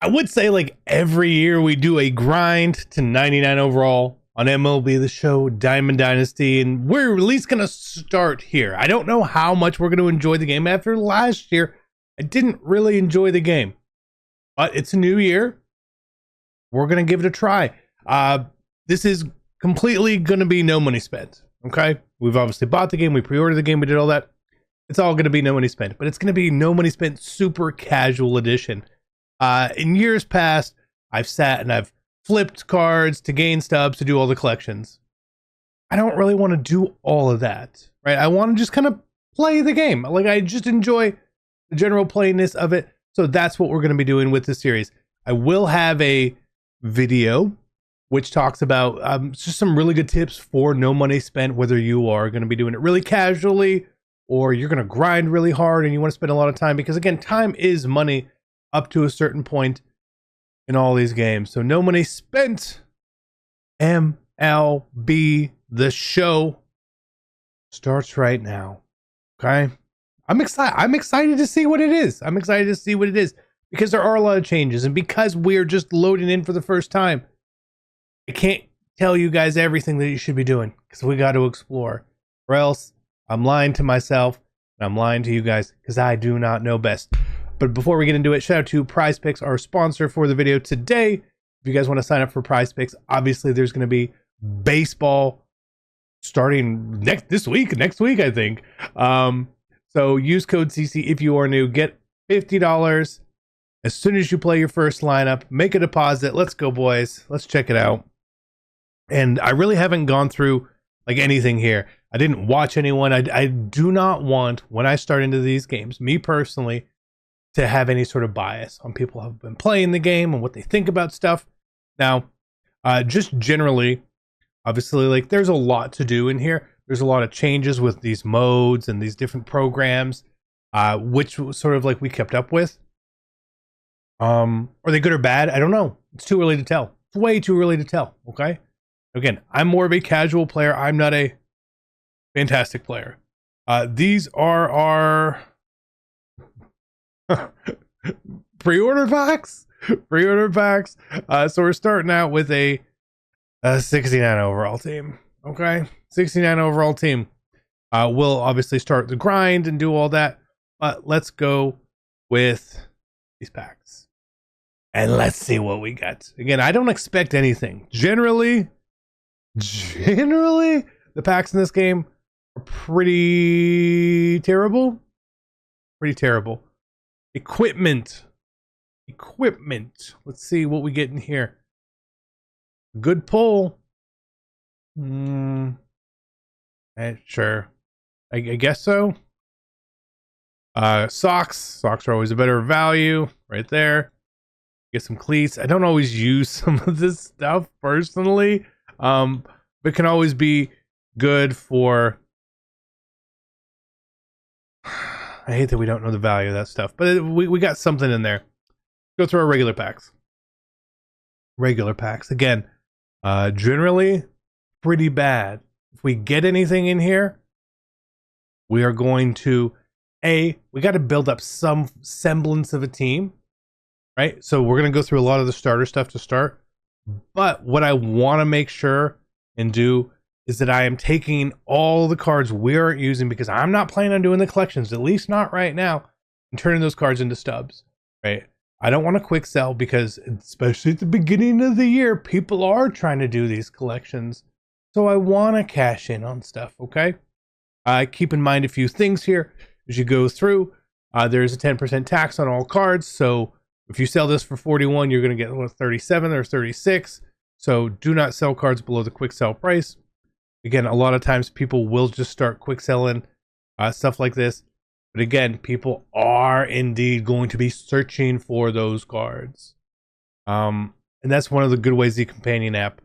I would say like every year we do a grind to 99 overall on MLB The Show, Diamond Dynasty, and we're at least going to start here. I don't know how much we're going to enjoy the game. After last year, I didn't really enjoy the game, but it's a new year. We're going to give it a try. This is completely going to be no money spent, okay? We've obviously bought the game, we pre-ordered the game, we did all that. It's all going to be no money spent, but it's going to be no money spent super casual edition. In years past, I've sat and I've flipped cards to gain stubs to do all the collections. I don't really want to do all of that, right? I want to just kind of play the game. Like, I just enjoy the general playiness of it. So that's what we're going to be doing with this series. I will have a video which talks about just some really good tips for no money spent, whether you are going to be doing it really casually or you're going to grind really hard and you want to spend a lot of time, because again, time is money up to a certain point in all these games. So no money spent. MLB The Show starts right now. Okay. I'm excited to see what it is. I'm excited to see what it is because there are a lot of changes, and because we're just loading in for the first time, I can't tell you guys everything that you should be doing because we got to explore, or else I'm lying to myself and I'm lying to you guys because I do not know best. But before we get into it, shout out to Prize Picks, our sponsor for the video today. If you guys want to sign up for Prize Picks, obviously there's going to be baseball starting next week, I think. So use code CC if you are new. Get $50 as soon as you play your first lineup. Make a deposit. Let's go, boys. Let's check it out. And I really haven't gone through like anything here. I didn't watch anyone. I do not want, when I start into these games, me personally, to have any sort of bias on people who have been playing the game and what they think about stuff. Now, just generally, obviously, like, there's a lot to do in here. There's a lot of changes with these modes and these different programs, which sort of like we kept up with. Are they good or bad? I don't know. It's too early to tell. It's way too early to tell. Okay. Again, I'm more of a casual player. I'm not a fantastic player. These are our pre-order packs. So we're starting out with a 69 overall team. Okay, 69 overall team. We'll obviously start the grind and do all that, but let's go with these packs and let's see what we got. Again, I don't expect anything. Generally, the packs in this game are pretty terrible. Equipment. Let's see what we get in here. Good pull. Sure. I guess so. Socks are always a better value right there. Get some cleats. I don't always use some of this stuff personally, but can always be good for. I hate that we don't know the value of that stuff, but we got something in there. Go through our regular packs. Again, generally pretty bad. If we get anything in here, we are going to we got to build up some semblance of a team, right? So we're going to go through a lot of the starter stuff to start, but what I want to make sure and do is that I am taking all the cards we aren't using, because I'm not planning on doing the collections, at least not right now, and turning those cards into stubs, right? I don't want to quick sell because, especially at the beginning of the year, people are trying to do these collections. So I want to cash in on stuff, okay? Keep in mind a few things here as you go through. There's a 10% tax on all cards. So if you sell this for 41, you're going to get 37 or 36. So do not sell cards below the quick sell price. Again, a lot of times people will just start quick selling stuff like this. But again, people are indeed going to be searching for those cards. And that's one of the good ways the companion app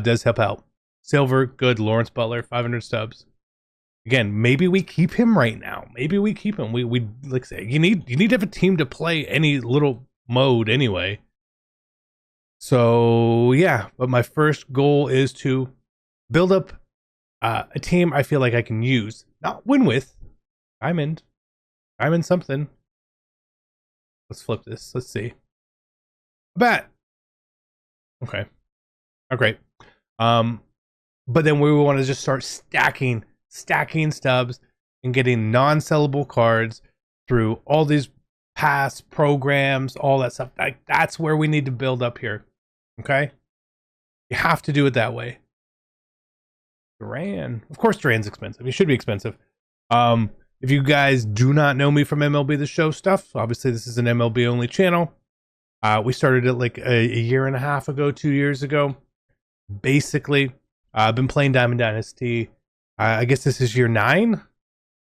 does help out. Silver, good. Lawrence Butler, 500 stubs. Again, maybe we keep him right now. Maybe we keep him. We like say you need to have a team to play any little mode anyway. So yeah, but my first goal is to build up a team I feel like I can use, not win with. I'm in something. Let's flip this. Let's see. Bet. Okay. Oh, great. But then we want to just start stacking stubs and getting non-sellable cards through all these pass programs, all that stuff. Like, that's where we need to build up here. Okay? You have to do it that way. Duran. Of course Duran's expensive. It should be expensive. If you guys do not know me from MLB The Show stuff, obviously this is an MLB only channel. We started it like a year and a half ago, 2 years ago. Basically, I've been playing Diamond Dynasty. I guess this is year 9,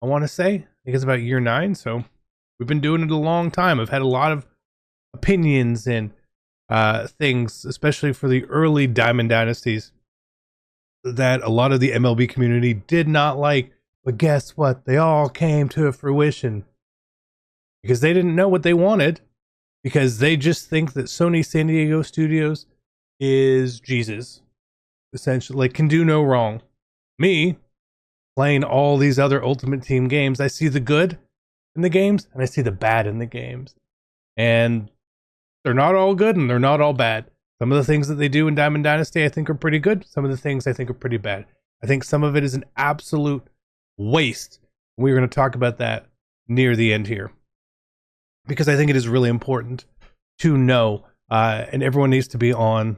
I want to say. I think it's about year 9, so we've been doing it a long time. I've had a lot of opinions and things, especially for the early Diamond Dynasties, that a lot of the MLB community did not like. But guess what? They all came to fruition because they didn't know what they wanted, because they just think that Sony San Diego Studios is Jesus, essentially, like, can do no wrong. Me, playing all these other Ultimate Team games, I see the good in the games and I see the bad in the games. And they're not all good and they're not all bad. Some of the things that they do in Diamond Dynasty I think are pretty good. Some of the things I think are pretty bad. I think some of it is an absolute waste. We're going to talk about that near the end here, because I think it is really important to know, and everyone needs to be on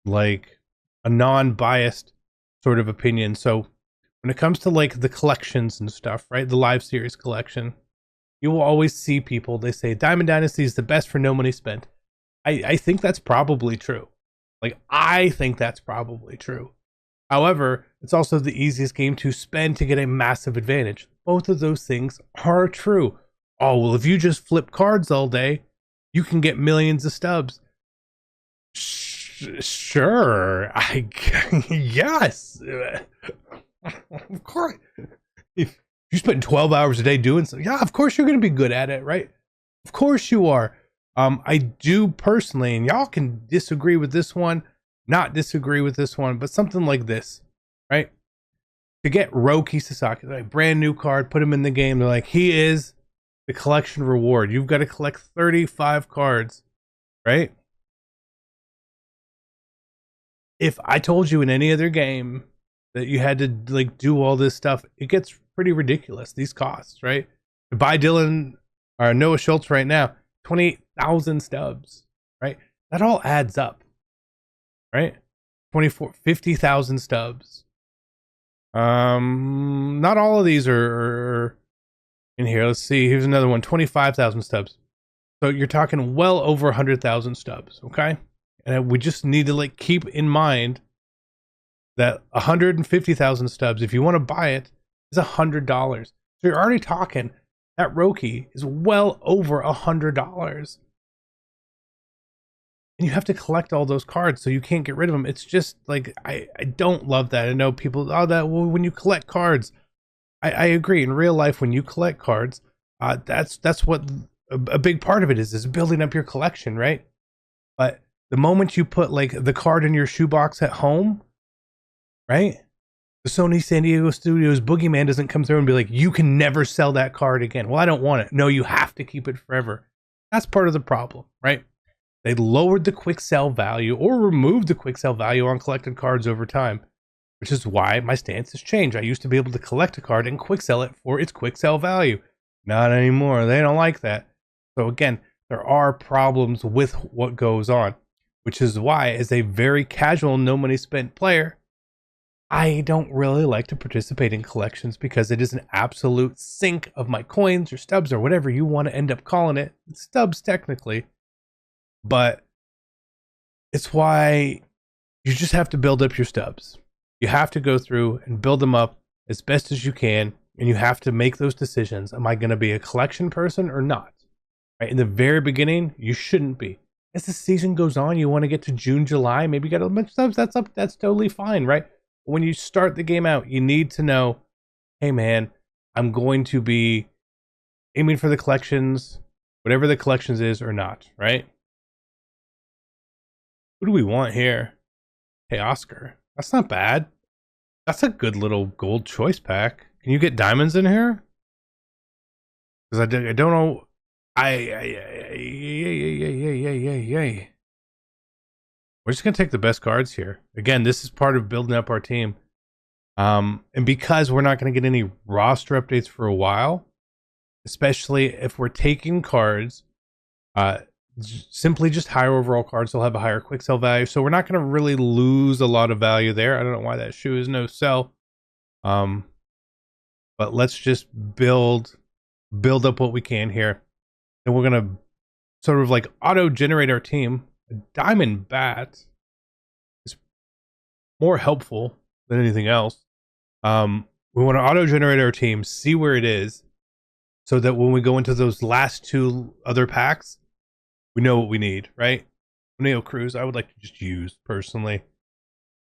like a non-biased sort of opinion. So when it comes to like the collections and stuff, right, the live series collection, you will always see people, they say Diamond Dynasty is the best for no money spent. I think that's probably true. Like, I think that's probably true. However, it's also the easiest game to spend to get a massive advantage. Both of those things are true. Oh, well, if you just flip cards all day, you can get millions of stubs. Sure. Yes. Of course. If you spend 12 hours a day doing something, yeah, of course you're going to be good at it, right? Of course you are. I do personally, and y'all can disagree with this one, not disagree with this one, but something like this, right? To get Roki Sasaki, like brand new card, put him in the game. They're like, he is the collection reward. You've got to collect 35 cards, right? If I told you in any other game that you had to like do all this stuff, it gets pretty ridiculous. These costs, right? To buy Dylan or Noah Schultz right now, 28,000 stubs, right? That all adds up, right? 50,000 stubs. Not all of these are in here. Let's see. Here's another one. 25,000 stubs. So you're talking well over 100,000 stubs. Okay. And we just need to like keep in mind that 150,000 stubs, if you want to buy it, is $100. So you're already talking that Roki is well over $100. And you have to collect all those cards, so you can't get rid of them. It's just like, I don't love that. I know people, well, when you collect cards, I agree. In real life, when you collect cards, that's what a big part of it is building up your collection, right? But the moment you put like the card in your shoebox at home, right? The Sony San Diego Studios boogeyman doesn't come through and be like, you can never sell that card again. Well, I don't want it. No, you have to keep it forever. That's part of the problem, right? They lowered the quick sell value or removed the quick sell value on collected cards over time, which is why my stance has changed. I used to be able to collect a card and quick sell it for its quick sell value. Not anymore. They don't like that. So again, there are problems with what goes on, which is why, as a very casual, no money spent player, I don't really like to participate in collections, because it is an absolute sink of my coins or stubs or whatever you want to end up calling it. It's stubs technically, but it's why you just have to build up your stubs. You have to go through and build them up as best as you can, and you have to make those decisions. Am I going to be a collection person or not? Right? In the very beginning, you shouldn't be. As the season goes on, you want to get to June, July, maybe get a bunch of stubs. That's totally fine, right? When you start the game out, you need to know, hey man, I'm going to be aiming for the collections, whatever the collections is or not, right? Who do we want here? Hey, Oscar. That's not bad. That's a good little gold choice pack. Can you get diamonds in here? Because I don't know. We're just going to take the best cards here. Again, this is part of building up our team. And because we're not going to get any roster updates for a while, especially if we're taking cards, simply just higher overall cards will have a higher quick sell value. So we're not going to really lose a lot of value there. I don't know why that shoe is no sell. But let's just build up what we can here. And we're going to sort of like auto generate our team. A diamond bat is more helpful than anything else. We want to auto generate our team, see where it is, so that when we go into those last two other packs, we know what we need, right? Neo Cruz, I would like to just use personally,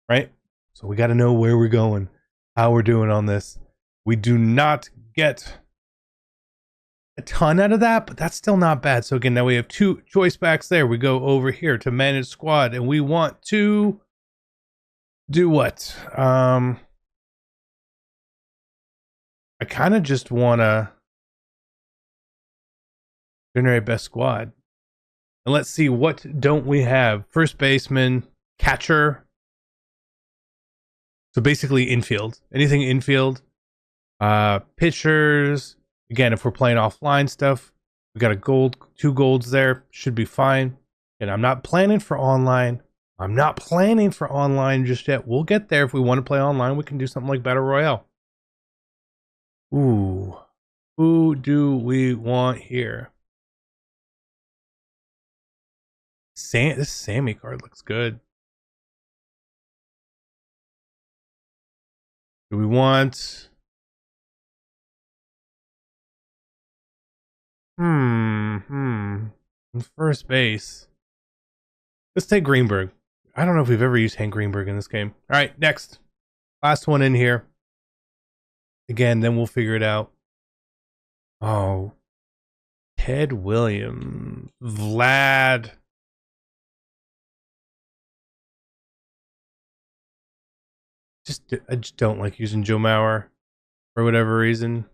right? So we got to know where we're going, how we're doing on this. We do not get a ton out of that, but that's still not bad. So again, now we have two choice packs there. We go over here to manage squad, and we want to do what? I kind of just want to generate best squad. And let's see, what don't we have? First baseman, catcher. So basically infield. Anything infield. Pitchers. Again, if we're playing offline stuff, we got a gold, 2 golds there. Should be fine. And I'm not planning for online. I'm not planning for online just yet. We'll get there. If we want to play online, we can do something like Battle Royale. Ooh. Who do we want here? This Sammy card looks good. Do we want... First base. Let's take Greenberg. I don't know if we've ever used Hank Greenberg in this game. All right, next. Last one in here. Again, then we'll figure it out. Oh. Ted Williams. Vlad. I just don't like using Joe Mauer for whatever reason.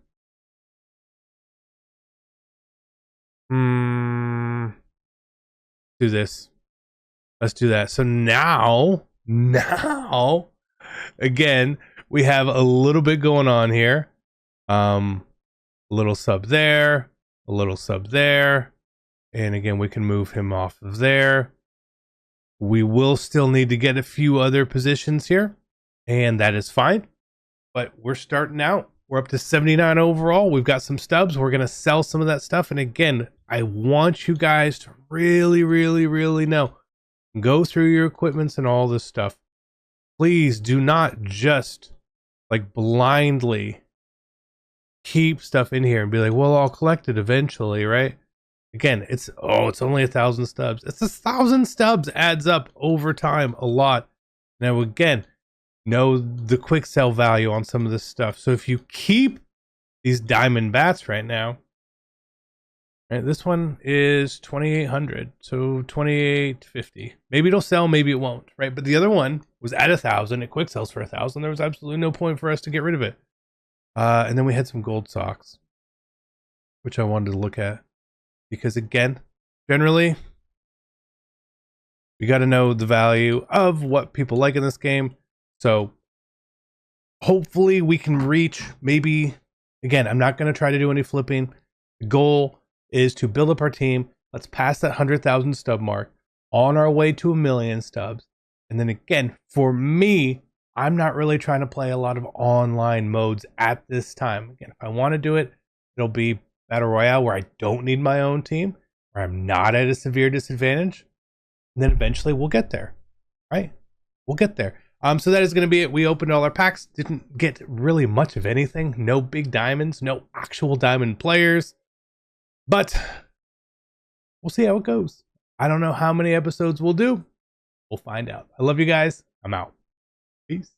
Do this. Let's do that. So now, again, we have a little bit going on here. A little sub there, a little sub there. And again, we can move him off of there. We will still need to get a few other positions here, and that is fine. But we're starting out. We're up to 79 overall. We've got some stubs. We're going to sell some of that stuff. And again, I want you guys to really, really, really know. Go through your equipments and all this stuff. Please do not just like blindly keep stuff in here and be like, well, I'll collect it eventually, right? Again, it's only 1,000 stubs. It's 1,000 stubs adds up over time a lot. Now, again, know the quick sell value on some of this stuff. So if you keep these diamond bats right now, right, this one is 2,800, so 2,850. Maybe it'll sell, maybe it won't, right? But the other one was at 1,000. It quick sells for 1,000. There was absolutely no point for us to get rid of it. And then we had some gold socks, which I wanted to look at because, again, generally, you got to know the value of what people like in this game. So hopefully we can reach, maybe, again, I'm not going to try to do any flipping. The goal is to build up our team. Let's pass that 100,000 stub mark on our way to 1,000,000 stubs. And then again, for me, I'm not really trying to play a lot of online modes at this time. Again, if I want to do it, it'll be Battle Royale where I don't need my own team, where I'm not at a severe disadvantage. And then eventually we'll get there, right? We'll get there. So that is going to be it. We opened all our packs. Didn't get really much of anything. No big diamonds. No actual diamond players. But we'll see how it goes. I don't know how many episodes we'll do. We'll find out. I love you guys. I'm out. Peace.